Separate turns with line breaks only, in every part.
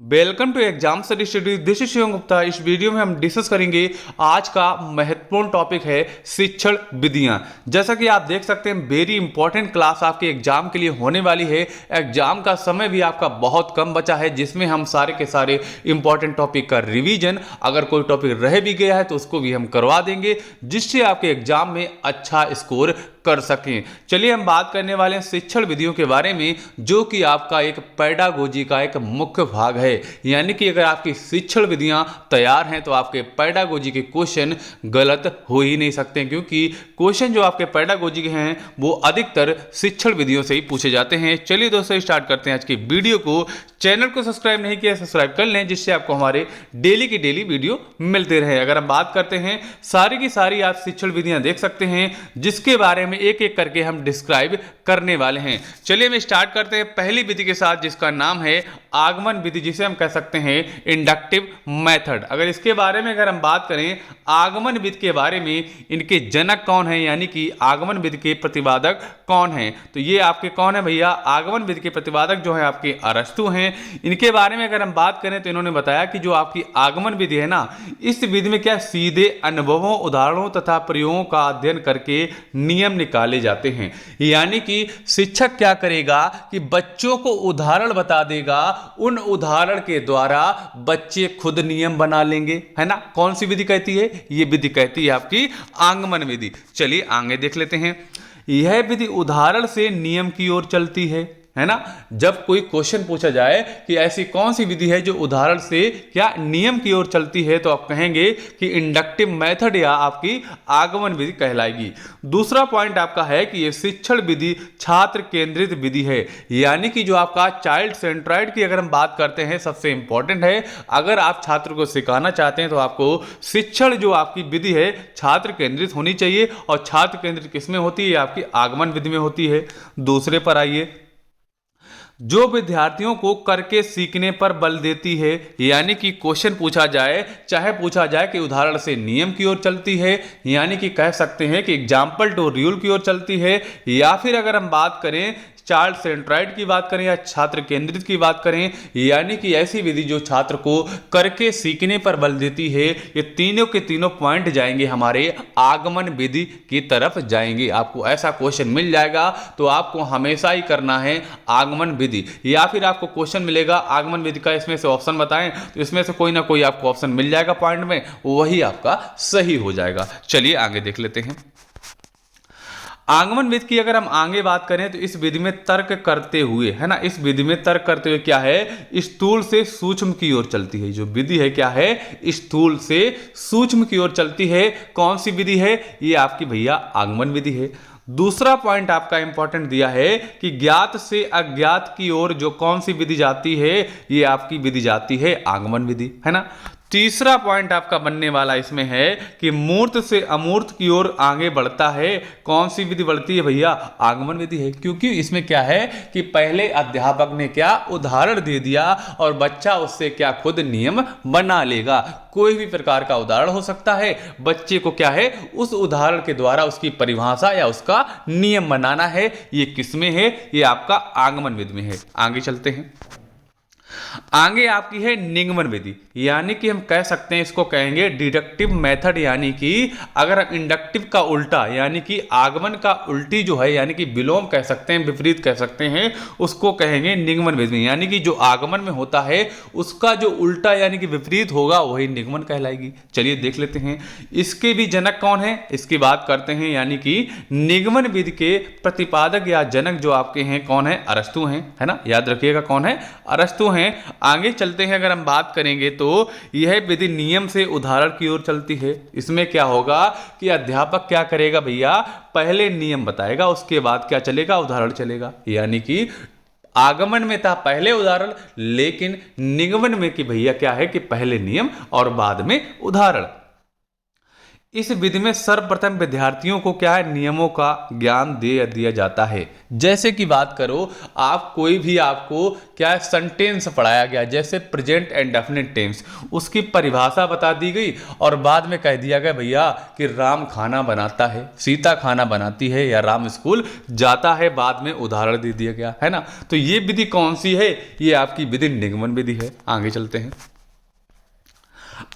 Welcome to exam study. This is Shivam Gupta. इस video में हम डिस्कस करेंगे आज का महत्वपूर्ण टॉपिक है शिक्षण विधियां। जैसा कि आप देख सकते हैं वेरी इंपॉर्टेंट क्लास आपके एग्जाम के लिए होने वाली है। एग्जाम का समय भी आपका बहुत कम बचा है, जिसमें हम सारे के सारे इंपॉर्टेंट टॉपिक का रिवीजन, अगर कोई टॉपिक रह भी गया है तो उसको भी हम करवा देंगे, जिससे आपके एग्जाम में अच्छा स्कोर कर सकें। चलिए हम बात करने वाले हैं शिक्षण विधियों के बारे में, जो कि आपका एक पेडागोजी का एक मुख्य भाग है। यानी कि अगर आपकी शिक्षण विधियां तैयार हैं तो आपके पेडागोजी के क्वेश्चन गलत हो ही नहीं सकते, क्योंकि क्वेश्चन जो आपके पेडागोजी के हैं वो अधिकतर शिक्षण विधियों से ही पूछे जाते हैं। चलिए दोस्तों स्टार्ट करते हैं आज की वीडियो को। चैनल को सब्सक्राइब नहीं किया सब्सक्राइब कर लें, जिससे आपको हमारे डेली की डेली वीडियो मिलते रहे। अगर हम बात करते हैं सारी की सारी आप शिक्षण विधियां देख सकते हैं, जिसके बारे में एक एक करके हम डिस्क्राइब करने वाले हैं। चलिए हम स्टार्ट करते हैं पहली विधि के साथ, जिसका नाम है आगमन विधि, जिसे हम कह सकते हैं इंडक्टिव मेथड। अगर इसके बारे में अगर हम बात करें आगमन विधि के बारे में, इनके जनक कौन है, यानी कि आगमन विधि के प्रतिपादक कौन है, तो ये आपके कौन है भैया, आगमन विधि के प्रतिपादक जो है आपके अरस्तु हैं। इनके बारे में अगर हम बात करें तो इन्होंने बताया कि जो आपकी आगमन विधि है ना, इस विधि में क्या सीधे अनुभवों, उदाहरणों तथा प्रयोगों का अध्ययन करके नियम निकाले जाते हैं। यानी कि शिक्षक क्या करेगा कि बच्चों को उदाहरण बता देगा, उन उदाहरण के द्वारा बच्चे खुद नियम बना लेंगे, है ना। कौन सी विधि कहती है, ये विधि कहती है आपकी आगमन विधि। चलिए आगे देख लेते हैं। यह विधि उदाहरण से नियम की ओर चलती है ना। जब कोई क्वेश्चन पूछा जाए कि ऐसी कौन सी विधि है जो उदाहरण से क्या नियम की ओर चलती है, तो आप कहेंगे कि इंडक्टिव मेथड या आपकी आगमन विधि कहलाएगी। दूसरा पॉइंट आपका है कि यह शिक्षण विधि छात्र केंद्रित विधि है। यानी कि जो आपका चाइल्ड सेंट्राइड की अगर हम बात करते हैं, सबसे इंपॉर्टेंट है। अगर आप छात्र को सिखाना चाहते हैं तो आपको शिक्षण जो आपकी विधि है छात्र केंद्रित होनी चाहिए, और छात्र केंद्रित किसमें होती है, आपकी आगमन विधि में होती है। दूसरे पर आइए, जो विद्यार्थियों को करके सीखने पर बल देती है। यानी कि क्वेश्चन पूछा जाए, चाहे पूछा जाए कि उदाहरण से नियम की ओर चलती है, यानी कि कह सकते हैं कि एग्जाम्पल टू रूल की ओर चलती है, या फिर अगर हम बात करें चाइल्ड सेंट्राइड की बात करें या छात्र केंद्रित की बात करें, यानी कि ऐसी विधि जो छात्र को करके सीखने पर बल देती है। ये तीनों के तीनों पॉइंट जाएंगे हमारे आगमन विधि की तरफ जाएंगे। आपको ऐसा क्वेश्चन मिल जाएगा तो आपको हमेशा ही करना है आगमन विधि, या फिर आपको क्वेश्चन मिलेगा आगमन विधि का इसमें से ऑप्शन बताएं, तो इसमें से कोई ना कोई आपको ऑप्शन मिल जाएगा पॉइंट में, वही आपका सही हो जाएगा। चलिए आगे देख लेते हैं। आगमन विधि की अगर हम आगे बात करें तो इस विधि में तर्क करते हुए, है ना, इस विधि में तर्क करते हुए क्या है, स्थूल से सूक्ष्म की ओर चलती है। जो विधि है क्या है, स्थूल से सूक्ष्म की ओर चलती है। कौन सी विधि है, ये आपकी भैया आगमन विधि है। दूसरा पॉइंट आपका इंपॉर्टेंट दिया है कि ज्ञात से अज्ञात की ओर जो कौन सी विधि जाती है, ये आपकी विधि जाती है आगमन विधि, है ना। तीसरा पॉइंट आपका बनने वाला इसमें है कि मूर्त से अमूर्त की ओर आगे बढ़ता है। कौन सी विधि बढ़ती है भैया, आगमन विधि है, क्योंकि इसमें क्या है कि पहले अध्यापक ने क्या उदाहरण दे दिया और बच्चा उससे क्या खुद नियम बना लेगा। कोई भी प्रकार का उदाहरण हो सकता है, बच्चे को क्या है उस उदाहरण के द्वारा उसकी परिभाषा या उसका नियम बनाना है। ये किसमें है, ये आपका आगमन विधि में है। आगे चलते हैं। आगे आपकी है निगमन विधि, यानी कि हम कह सकते हैं इसको कहेंगे डिडक्टिव मेथड। यानी कि अगर हम इंडक्टिव का उल्टा, यानी कि आगमन का उल्टी जो है, यानी कि विलोम कह सकते हैं, विपरीत कह सकते हैं, उसको कहेंगे निगमन विधि। यानी कि जो आगमन में होता है उसका जो उल्टा यानी कि विपरीत होगा वही निगमन कहलाएगी। चलिए देख लेते हैं इसके भी जनक कौन है, इसकी बात करते हैं। यानी कि निगमन विधि के प्रतिपादक या जनक जो आपके हैं कौन है, अरस्तु हैं, है ना, याद रखिएगा कौन है, अरस्तु हैं। आगे चलते हैं, अगर हम बात करेंगे तो यह विधि नियम से उदाहरण की ओर चलती है। इसमें क्या होगा कि अध्यापक क्या करेगा भैया, पहले नियम बताएगा, उसके बाद क्या चलेगा, उदाहरण चलेगा। यानी कि आगमन में था पहले उदाहरण, लेकिन निगमन में कि भैया क्या है कि पहले नियम और बाद में उदाहरण। इस विधि में सर्वप्रथम विद्यार्थियों को क्या है, नियमों का ज्ञान दे दिया जाता है। जैसे कि बात करो, आप कोई भी आपको क्या है सेंटेंस पढ़ाया गया, जैसे प्रेजेंट एंड डेफिनेट टेंस, उसकी परिभाषा बता दी गई और बाद में कह दिया गया भैया कि राम खाना बनाता है, सीता खाना बनाती है या राम स्कूल जाता है, बाद में उदाहरण दे दिया गया है ना। तो ये विधि कौन सी है, ये आपकी विधि निगमन विधि है। आगे चलते हैं।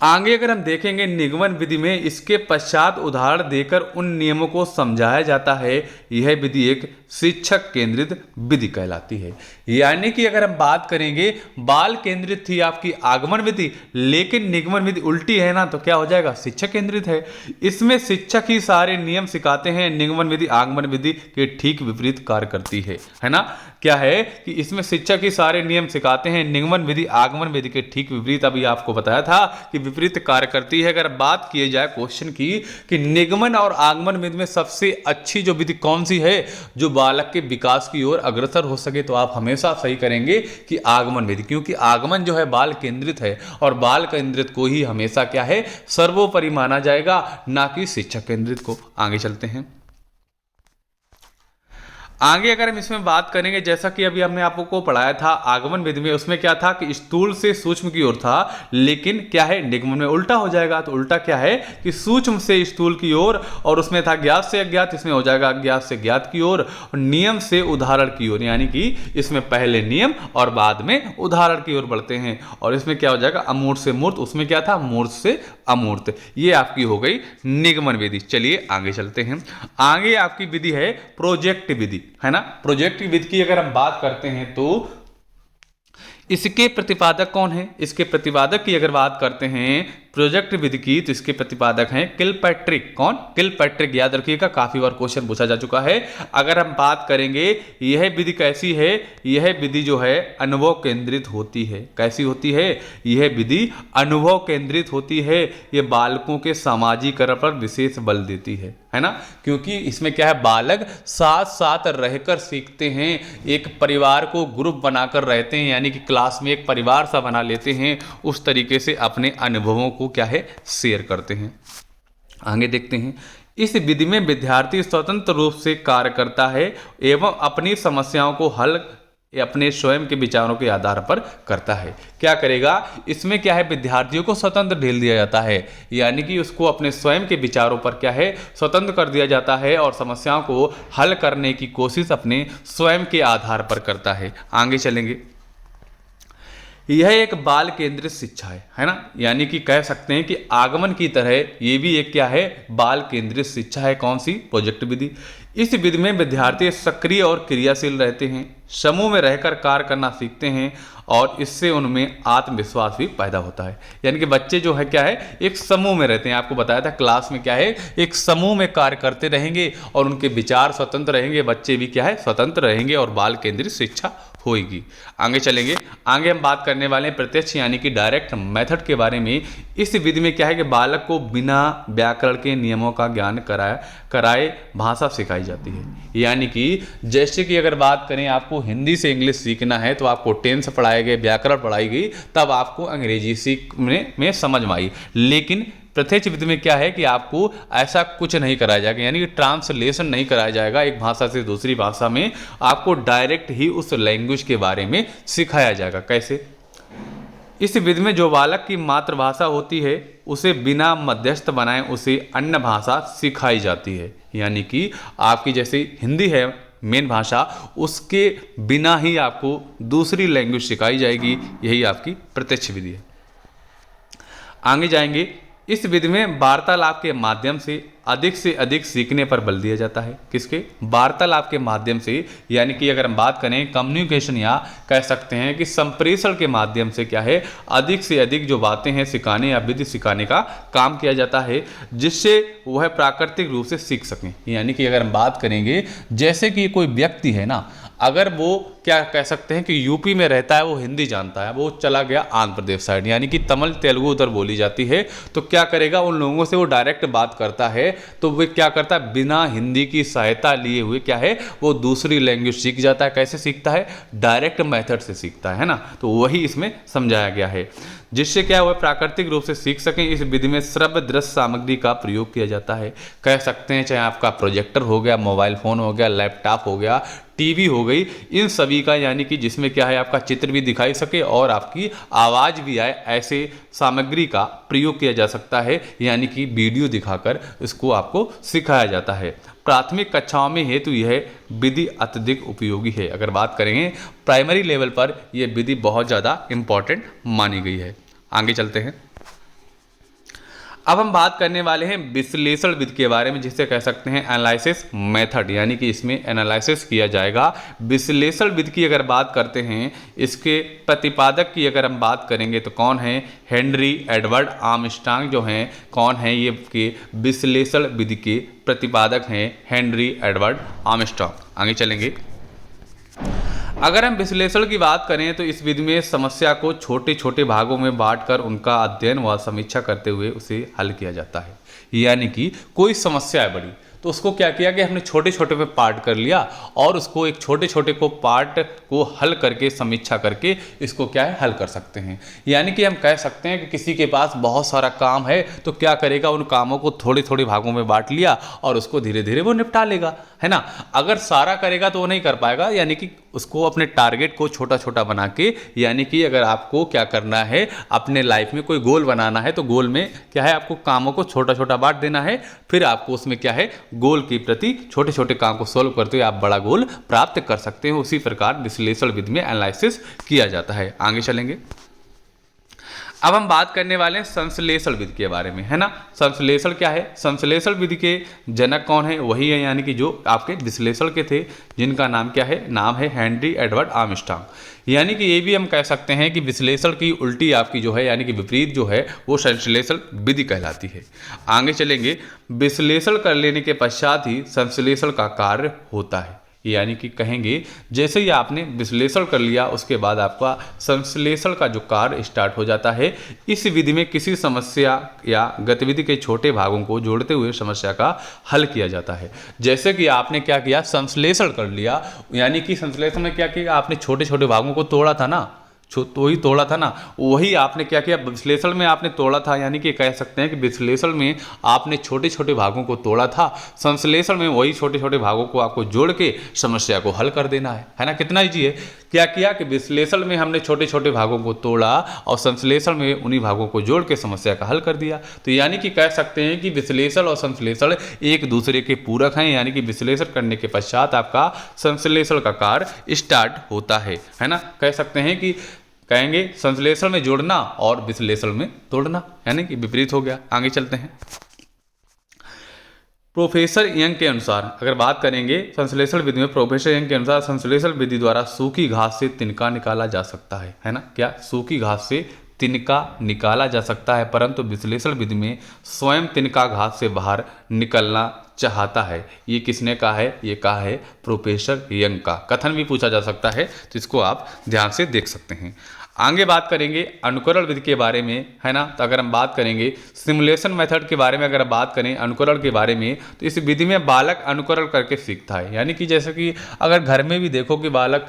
आगे अगर हम देखेंगे निगमन विधि में इसके पश्चात उदाहरण देकर उन नियमों को समझाया जाता है। यह विधि एक शिक्षक केंद्रित विधि कहलाती है। यानी कि अगर हम बात करेंगे, बाल केंद्रित थी आपकी आगमन विधि, लेकिन निगमन विधि उल्टी है ना, तो क्या हो जाएगा, शिक्षक केंद्रित है। इसमें शिक्षक ही सारे नियम सिखाते हैं। निगमन विधि आगमन विधि के ठीक विपरीत कार्य करती है ना। क्या है कि इसमें शिक्षक ही सारे नियम सिखाते हैं, निगमन विधि आगमन विधि के ठीक विपरीत, अभी आपको बताया था कि विपरीत कार्य करती है। अगर बात की जाए क्वेश्चन की कि निगमन और आगमन विधि में सबसे अच्छी जो विधि कौन सी है जो बालक के विकास की ओर अग्रसर हो सके, तो आप हमेशा सही करेंगे कि आगमन विधि, क्योंकि आगमन जो है बाल केंद्रित है और बाल केंद्रित को ही हमेशा क्या है, सर्वोपरि माना जाएगा, ना कि शिक्षक केंद्रित को। आगे चलते हैं। आगे अगर हम इसमें बात करेंगे, जैसा कि अभी हमने आपको पढ़ाया था आगमन विधि में, उसमें क्या था कि स्थूल से सूक्ष्म की ओर था, लेकिन क्या है निगमन में उल्टा हो जाएगा। तो उल्टा क्या है कि सूक्ष्म से स्थूल की ओर, और उसमें था ज्ञात से अज्ञात, इसमें हो जाएगा अज्ञात से ज्ञात की ओर, नियम से उदाहरण की ओर, यानी कि इसमें पहले नियम और बाद में उदाहरण की ओर बढ़ते हैं। और इसमें क्या हो जाएगा, अमूर्त से मूर्त, उसमें क्या था, मूर्त से अमूर्त। ये आपकी हो गई निगमन विधि। चलिए आगे चलते हैं। आगे आपकी विधि है प्रोजेक्ट विधि, है ना। प्रोजेक्ट विधि की अगर हम बात करते हैं तो इसके प्रतिपादक कौन है, इसके प्रतिपादक की अगर बात करते हैं प्रोजेक्ट विधि की, तो इसके प्रतिपादक हैं किलपैट्रिक। कौन, किलपैट्रिक। याद रखिएगा, काफी बार क्वेश्चन पूछा जा चुका है। अगर हम बात करेंगे यह विधि कैसी है, यह विधि जो है अनुभव केंद्रित होती है। कैसी होती है, यह विधि अनुभव केंद्रित होती है। यह बालकों के सामाजिकरण पर विशेष बल देती है ना, क्योंकि इसमें क्या है, बालक साथ साथ रहकर सीखते हैं, एक परिवार को ग्रुप बनाकर रहते हैं, यानी कि क्लास में एक परिवार सा बना लेते हैं, उस तरीके से अपने अनुभवों को क्या है शेयर करते हैं। आगे देखते हैं। इस विधि में विद्यार्थी स्वतंत्र रूप से कार्य करता है एवं अपनी समस्याओं को हल अपने स्वयं के विचारों के आधार पर करता है। क्या करेगा, इसमें क्या है, विद्यार्थियों को स्वतंत्र ढील दिया जाता है, यानी कि उसको अपने स्वयं के विचारों पर क्या है, स्वतंत्र कर दिया जाता है और समस्याओं को हल करने की कोशिश अपने स्वयं के आधार पर करता है। आगे चलेंगे। यह एक बाल केंद्रित शिक्षा है ना, यानी कि कह सकते हैं कि आगमन की तरह ये भी एक क्या है, बाल केंद्रित शिक्षा है। कौन सी, प्रोजेक्ट विधि। इस विधि में विद्यार्थी सक्रिय और क्रियाशील रहते हैं, समूह में रहकर कार्य करना सीखते हैं और इससे उनमें आत्मविश्वास भी पैदा होता है। यानी कि बच्चे जो है क्या है, एक समूह में रहते हैं। आपको बताया था क्लास में क्या है, एक समूह में कार्य करते रहेंगे और उनके विचार स्वतंत्र रहेंगे, बच्चे भी क्या है, स्वतंत्र रहेंगे और बाल केंद्रित शिक्षा होगी। आगे चलेंगे। आगे हम बात करने वाले हैं प्रत्यक्ष यानी कि डायरेक्ट मेथड के बारे में। इस विधि में क्या है कि बालक को बिना व्याकरण के नियमों का ज्ञान कराए भाषा सिखाई जाती है। यानी कि जैसे कि अगर बात करें, आपको हिंदी से इंग्लिश सीखना है तो आपको टेंस पढ़ाए गए, व्याकरण पढ़ाई गई, तब आपको अंग्रेजी सीखने में समझ में आई। लेकिन प्रत्यक्ष विधि में क्या है कि आपको ऐसा कुछ नहीं कराया जाएगा, यानी कि ट्रांसलेशन नहीं कराया जाएगा एक भाषा से दूसरी भाषा में, आपको डायरेक्ट ही उस लैंग्वेज के बारे में सिखाया जाएगा। कैसे, इस विधि में जो बालक की मातृभाषा होती है उसे बिना मध्यस्थ बनाए उसे अन्य भाषा सिखाई जाती है। यानी कि आपकी जैसे हिंदी है मेन भाषा, उसके बिना ही आपको दूसरी लैंग्वेज सिखाई जाएगी। यही आपकी प्रत्यक्ष विधि है। आगे जाएंगे। इस विधि में वार्तालाप के माध्यम से अधिक सीखने पर बल दिया जाता है। किसके, वार्तालाप के माध्यम से, यानी कि अगर हम बात करें कम्युनिकेशन या कह सकते हैं कि संप्रेषण के माध्यम से क्या है, अधिक से अधिक जो बातें हैं सिखाने या विधि सिखाने का काम किया जाता है, जिससे वह प्राकृतिक रूप से सीख सकें। यानी कि अगर हम बात करेंगे, जैसे कि कोई व्यक्ति है ना, अगर वो क्या कह सकते हैं कि यूपी में रहता है, वो हिंदी जानता है, वो चला गया आंध्र प्रदेश साइड, यानी कि तमिल तेलुगु उधर बोली जाती है, तो क्या करेगा, उन लोगों से वो डायरेक्ट बात करता है, तो वो क्या करता है, बिना हिंदी की सहायता लिए हुए क्या है, वो दूसरी लैंग्वेज सीख जाता है। कैसे सीखता है, डायरेक्ट मेथड से सीखता है ना। तो वही इसमें समझाया गया है, जिससे क्या हुआ, प्राकृतिक रूप से सीख सकें। इस विधि में श्रव्य दृश्य सामग्री का प्रयोग किया जाता है। कह सकते हैं चाहे आपका प्रोजेक्टर हो गया, मोबाइल फोन हो गया, लैपटॉप हो गया, टीवी हो गई, इन सभी का यानी कि जिसमें क्या है, आपका चित्र भी दिखाई सके और आपकी आवाज़ भी आए, ऐसे सामग्री का प्रयोग किया जा सकता है, यानी कि वीडियो दिखाकर इसको आपको सिखाया जाता है। प्राथमिक कक्षाओं में हेतु यह विधि अत्यधिक उपयोगी है। अगर बात करेंगे प्राइमरी लेवल पर, यह विधि बहुत ज़्यादा इम्पॉर्टेंट मानी गई है। आगे चलते हैं। अब हम बात करने वाले हैं विश्लेषण विधि के बारे में, जिसे कह सकते हैं एनालिसिस मेथड, यानी कि इसमें एनालिसिस किया जाएगा। विश्लेषण विधि की अगर बात करते हैं, इसके प्रतिपादक की अगर हम बात करेंगे तो कौन है, हेनरी एडवर्ड आर्मस्ट्रांग जो हैं, कौन है ये के विश्लेषण विधि के प्रतिपादक हैं, हेनरी एडवर्ड आर्मस्ट्रांग। आगे चलेंगे। अगर हम विश्लेषण की बात करें तो इस विधि में समस्या को छोटे छोटे भागों में बांटकर उनका अध्ययन व समीक्षा करते हुए उसे हल किया जाता है। यानी कि कोई समस्या है बड़ी, तो उसको क्या किया कि हमने छोटे छोटे में पार्ट कर लिया और उसको एक छोटे छोटे को पार्ट को हल करके समीक्षा करके इसको क्या है, हल कर सकते हैं। यानी कि हम कह सकते हैं कि किसी के पास बहुत सारा काम है, तो क्या करेगा, उन कामों को थोड़े थोड़े भागों में बांट लिया और उसको धीरे धीरे वो निपटा लेगा, है ना। अगर सारा करेगा तो वो नहीं कर पाएगा, यानी कि उसको अपने टारगेट को छोटा छोटा बना के, यानी कि अगर आपको क्या करना है, अपने लाइफ में कोई गोल बनाना है, तो गोल में क्या है, आपको कामों को छोटा छोटा बांट देना है, फिर आपको उसमें क्या है, गोल के प्रति छोटे छोटे काम को सोल्व करते हुए आप बड़ा गोल प्राप्त कर सकते हैं। उसी प्रकार विश्लेषण विधि में एनालिसिस किया जाता है। आगे चलेंगे। अब हम बात करने वाले हैं संश्लेषण विधि के बारे में, है ना। संश्लेषण क्या है, संश्लेषण विधि के जनक कौन है, वही है यानी कि जो आपके विश्लेषण के थे, जिनका नाम क्या है, नाम है हेनरी एडवर्ड आर्मस्ट्रांग। यानी कि ये भी हम कह सकते हैं कि विश्लेषण की उल्टी आपकी जो है, यानी कि विपरीत जो है, वो संश्लेषण विधि कहलाती है। आगे चलेंगे। विश्लेषण कर लेने के पश्चात ही संश्लेषण का कार्य होता है। यानी कि कहेंगे जैसे ही आपने विश्लेषण कर लिया, उसके बाद आपका संश्लेषण का जो कार्य स्टार्ट हो जाता है। इस विधि में किसी समस्या या गतिविधि के छोटे भागों को जोड़ते हुए समस्या का हल किया जाता है। जैसे कि आपने क्या किया, संश्लेषण कर लिया, यानी कि संश्लेषण में क्या किया, आपने छोटे छोटे भागों को तोड़ा था ना, तो ही तोड़ा था ना, वही आपने क्या किया, विश्लेषण में आपने तोड़ा था। यानी कि कह सकते हैं कि विश्लेषण में आपने छोटे छोटे भागों को तोड़ा था, संश्लेषण में वही छोटे छोटे भागों को आपको जोड़ के समस्या को हल कर देना है ना। कितना ईजी है। क्या किया कि विश्लेषण में हमने छोटे छोटे भागों को तोड़ा और संश्लेषण में उन्हीं भागों को जोड़ के समस्या का हल कर दिया। तो यानी कि कह सकते हैं कि विश्लेषण और संश्लेषण एक दूसरे के पूरक हैं, यानी कि विश्लेषण करने के पश्चात आपका संश्लेषण का कार्य स्टार्ट होता है ना। कह सकते हैं कि कहेंगे संश्लेषण में जोड़ना और विश्लेषण में तोड़ना, यानी कि विपरीत हो गया। आगे चलते हैं। प्रोफेसर यंग के अनुसार अगर बात करेंगे संश्लेषण विधि में, प्रोफेसर यंग के अनुसार संश्लेषण विधि द्वारा सूखी घास से तिनका निकाला जा सकता है ना। क्या, सूखी घास से तिनका निकाला जा सकता है, परंतु विश्लेषण विधि में स्वयं तिनका घास से बाहर निकलना चाहता है। ये किसने कहा है, ये कहा है प्रोफेसर यंग का। कथन भी पूछा जा सकता है, तो इसको आप ध्यान से देख सकते हैं। आगे बात करेंगे अनुकरण विधि के बारे में, है ना। तो अगर हम बात करेंगे सिमुलेशन मेथड के बारे में, अगर बात करें अनुकरण के बारे में, तो इस विधि में बालक अनुकरण करके सीखता है। यानी कि जैसे कि अगर घर में भी देखो कि बालक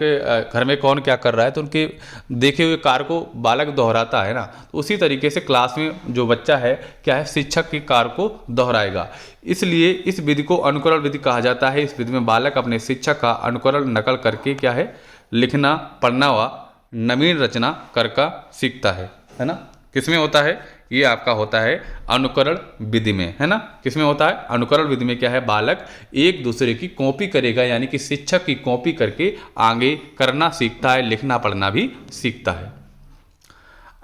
घर में कौन क्या कर रहा है, तो उनके देखे हुए कार्य को बालक दोहराता है ना। तो उसी तरीके से क्लास में जो बच्चा है क्या है, शिक्षक के कार्य को दोहराएगा। इसलिए इस विधि को अनुकरण विधि कहा जाता है। इस विधि में बालक अपने शिक्षक का अनुकरण नकल करके क्या है, लिखना, पढ़ना व नवीन रचना करका सीखता है ना। किसमें होता है, ये आपका होता है अनुकरण विधि में, है ना। किसमें होता है, अनुकरण विधि में क्या है, बालक एक दूसरे की कॉपी करेगा, यानी कि शिक्षक की कॉपी करके आगे करना सीखता है, लिखना पढ़ना भी सीखता है।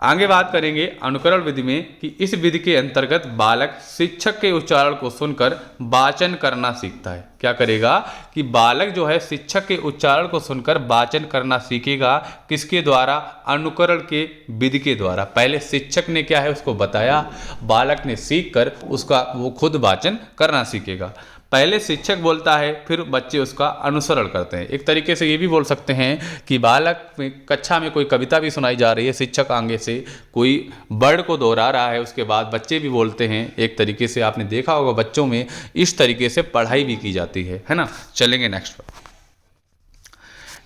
आगे बात करेंगे अनुकरण विधि में कि इस विधि के अंतर्गत बालक शिक्षक के उच्चारण को सुनकर वाचन करना सीखता है। क्या करेगा कि बालक जो है शिक्षक के उच्चारण को सुनकर वाचन करना सीखेगा। किसके द्वारा, अनुकरण के विधि के द्वारा। पहले शिक्षक ने क्या है उसको बताया, बालक ने सीखकर उसका वो खुद वाचन करना सीखेगा। पहले शिक्षक बोलता है, फिर बच्चे उसका अनुसरण करते हैं। एक तरीके से ये भी बोल सकते हैं कि बालक में कक्षा में कोई कविता भी सुनाई जा रही है, शिक्षक आगे से कोई वर्ड को दोहरा रहा है, उसके बाद बच्चे भी बोलते हैं। एक तरीके से आपने देखा होगा बच्चों में इस तरीके से पढ़ाई भी की जाती है ना। चलेंगे नेक्स्ट पर।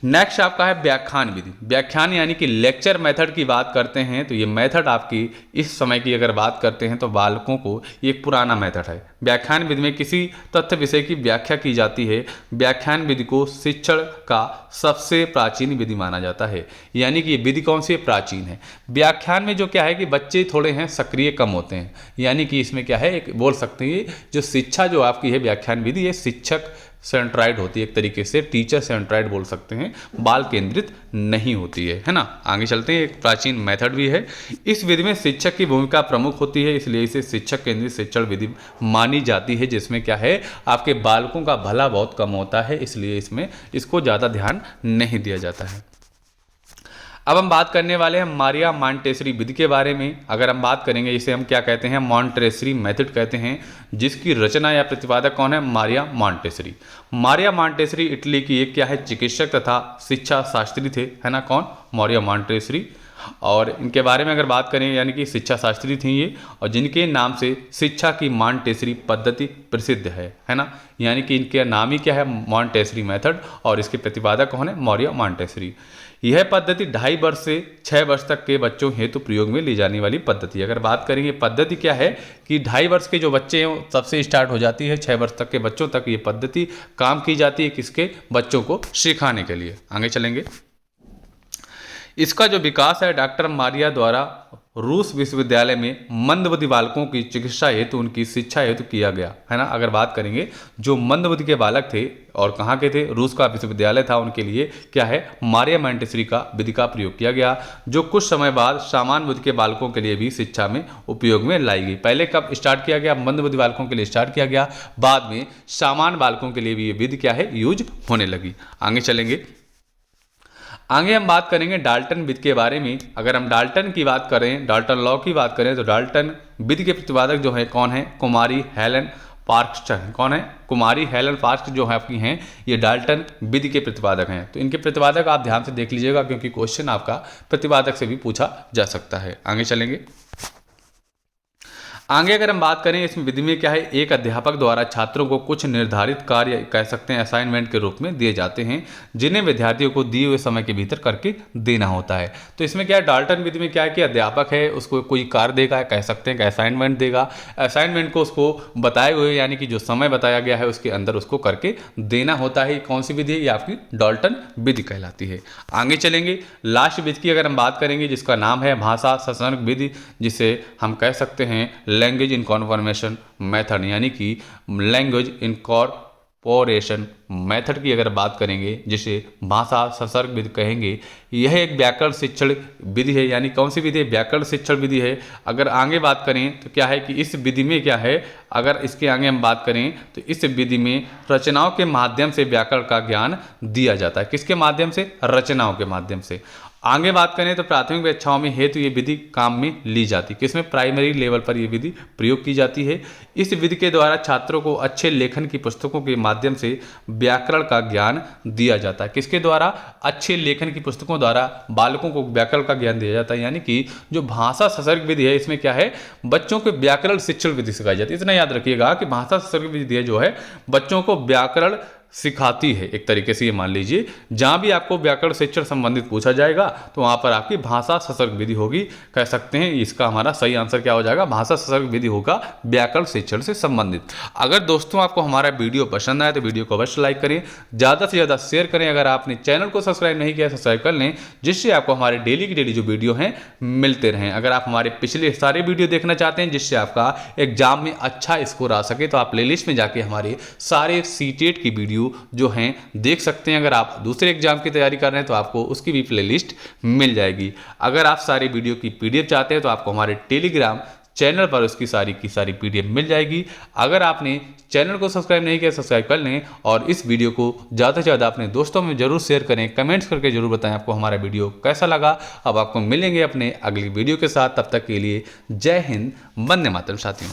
नेक्स्ट आपका है व्याख्यान विधि। व्याख्यान यानी कि लेक्चर मेथड की बात करते हैं तो ये मेथड आपकी इस समय की अगर बात करते हैं तो बालकों को ये एक पुराना मेथड है। व्याख्यान विधि में किसी तथ्य विषय की व्याख्या की जाती है। व्याख्यान विधि को शिक्षण का सबसे प्राचीन विधि माना जाता है, यानी कि ये विधि कौन सी है, प्राचीन है। व्याख्यान में जो क्या है कि बच्चे थोड़े हैं सक्रिय कम होते हैं, यानी कि इसमें क्या है, एक बोल सकते हैं जो शिक्षा जो आपकी है व्याख्यान विधि, ये शिक्षक सेंट्राइड होती है, एक तरीके से टीचर सेंट्राइड बोल सकते हैं, बाल केंद्रित नहीं होती है ना। आगे चलते हैं। एक प्राचीन मेथड भी है। इस विधि में शिक्षक की भूमिका प्रमुख होती है, इसलिए इसे शिक्षक केंद्रित शिक्षण विधि मानी जाती है, जिसमें क्या है आपके बालकों का भला बहुत कम होता है, इसलिए इसमें इसको ज़्यादा ध्यान नहीं दिया जाता है। अब हम बात करने वाले हैं मारिया मॉन्टेसरी विधि के बारे में। अगर हम बात करेंगे इसे हम क्या कहते हैं, मॉन्टेसरी मेथड कहते हैं, जिसकी रचना या प्रतिपादक कौन है, Maria Montessori. Maria Montessori Italy की एक क्या है, चिकित्सक तथा शिक्षा शास्त्री थे, है ना। कौन, मारिया मॉन्टेसरी। और इनके बारे में अगर बात करें यानी कि शिक्षा शास्त्री थी ये, और जिनके नाम से शिक्षा की मॉन्टेसरी पद्धति प्रसिद्ध है ना। यानी कि इनके नाम ही क्या है, मॉन्टेसरी मेथड, और इसके प्रतिपादक कौन है, मारिया मॉन्टेसरी। यह पद्धति 2.5 वर्ष से 6 वर्ष तक के बच्चों हेतु प्रयोग में ली जाने वाली पद्धति। अगर बात करेंगे पद्धति क्या है कि 2.5 वर्ष के जो बच्चे हैं तब से स्टार्ट हो जाती है, 6 वर्ष तक के बच्चों तक ये पद्धति काम की जाती है, किसके, बच्चों को सिखाने के लिए। आगे चलेंगे। इसका जो विकास है डॉक्टर मारिया द्वारा रूस विश्वविद्यालय में मंदबुद्धि बालकों की चिकित्सा हेतु उनकी शिक्षा हेतु किया गया, है ना। अगर बात करेंगे जो मंदबुद्धि के बालक थे और कहाँ के थे, रूस का विश्वविद्यालय था, उनके लिए क्या है, मारिया मॉन्टेसरी का विधि का प्रयोग किया गया, जो कुछ समय बाद सामान्य बुद्धि के बालकों के लिए भी शिक्षा में उपयोग में लाई गई। पहले कब स्टार्ट किया गया, मंदबुद्धि बालकों के लिए स्टार्ट किया गया, बाद में सामान्य बालकों के लिए भी ये विधि क्या है, यूज होने लगी। आगे चलेंगे। आगे हम बात करेंगे डाल्टन विधि के बारे में। अगर हम डाल्टन की बात करें, डाल्टन लॉ की बात करें, तो डाल्टन विधि के प्रतिपादक जो है कौन है, कुमारी हेलन पार्क्स। कौन है, कुमारी हेलन पार्क्स जो है आपकी हैं, ये डाल्टन विधि के प्रतिपादक हैं। तो इनके प्रतिपादक आप ध्यान से देख लीजिएगा, क्योंकि क्वेश्चन आपका प्रतिपादक से भी पूछा जा सकता है। आगे चलेंगे। आगे अगर हम बात करें इसमें विधि में क्या है, एक अध्यापक द्वारा छात्रों को कुछ निर्धारित कार्य कह सकते हैं असाइनमेंट के रूप में दिए जाते हैं, जिन्हें विद्यार्थियों को दिए हुए समय के भीतर करके देना होता है। तो इसमें क्या है, डाल्टन विधि में क्या है कि अध्यापक है उसको कोई कार्य देगा, कह सकते हैं कि असाइनमेंट देगा, असाइनमेंट को उसको बताए हुए यानी कि जो समय बताया गया है उसके अंदर उसको करके देना होता है। कौन सी विधि है, ये आपकी डाल्टन विधि कहलाती है। आगे चलेंगे। लास्ट विधि की अगर हम बात करेंगे जिसका नाम है भाषा संसर्ग विधि, जिसे हम कह सकते हैं लैंग्वेज इनकॉन्फर्मेशन मेथड, यानी कि लैंग्वेज इनकॉर्पोरेशन मेथड की अगर बात करेंगे जिसे भाषा संसर्ग विधि कहेंगे, यह एक व्याकरण शिक्षण विधि है। यानी कौन सी विधि है, व्याकरण शिक्षण विधि है। अगर आगे बात करें तो क्या है कि इस विधि में क्या है, अगर इसके आगे हम बात करें तो इस विधि में रचनाओं के माध्यम से व्याकरण का ज्ञान दिया जाता है। किसके माध्यम से, रचनाओं के माध्यम से। आगे बात करें तो प्राथमिक कक्षाओं में हेतु ये विधि काम में ली जाती है, किसमें, प्राइमरी लेवल पर ये विधि प्रयोग की जाती है। इस विधि के द्वारा छात्रों को अच्छे लेखन की पुस्तकों के माध्यम से व्याकरण का ज्ञान दिया जाता है। किसके द्वारा, अच्छे लेखन की पुस्तकों द्वारा बालकों को व्याकरण का ज्ञान दिया जाता है। यानी कि जो भाषा संसर्ग विधि है इसमें क्या है, बच्चों को व्याकरण शिक्षण विधि सिखाई जाती है। इतना याद रखिएगा कि भाषा संसर्ग विधि जो है बच्चों को व्याकरण सिखाती है। एक तरीके से ये मान लीजिए जहां भी आपको व्याकरण शिक्षण संबंधित पूछा जाएगा तो वहां पर आपकी भाषा संसर्ग विधि होगी। कह सकते हैं इसका हमारा सही आंसर क्या हो जाएगा, भाषा संसर्ग विधि होगा व्याकरण शिक्षण से संबंधित। अगर दोस्तों आपको हमारा वीडियो पसंद आए तो वीडियो को अवश्य लाइक करें, ज़्यादा से ज़्यादा शेयर करें। अगर आपने चैनल को सब्सक्राइब नहीं किया सब्सक्राइब कर लें, जिससे आपको हमारे डेली की डेली जो वीडियो हैं मिलते रहें। अगर आप हमारे पिछले सारे वीडियो देखना चाहते हैं जिससे आपका एग्जाम में अच्छा स्कोर आ सके तो आप प्लेलिस्ट में जाके हमारे सारे सीटेट की वीडियो जो हैं देख सकते हैं। अगर आप दूसरे एग्जाम की तैयारी कर रहे हैं तो आपको उसकी भी प्लेलिस्ट मिल जाएगी। अगर आप सारी वीडियो की पीडीएफ चाहते हैं तो आपको हमारे टेलीग्राम चैनल पर उसकी सारी की सारी पीडीएफ मिल जाएगी। अगर आपने चैनल को सब्सक्राइब नहीं किया सब्सक्राइब कर लें और इस वीडियो को ज़्यादा से ज़्यादा अपने दोस्तों में जरूर शेयर करें, कमेंट्स करके जरूर बताएं आपको हमारा वीडियो कैसा लगा। अब आपको मिलेंगे अपने अगली वीडियो के साथ, तब तक के लिए जय हिंद, वंदे मातरम साथियों।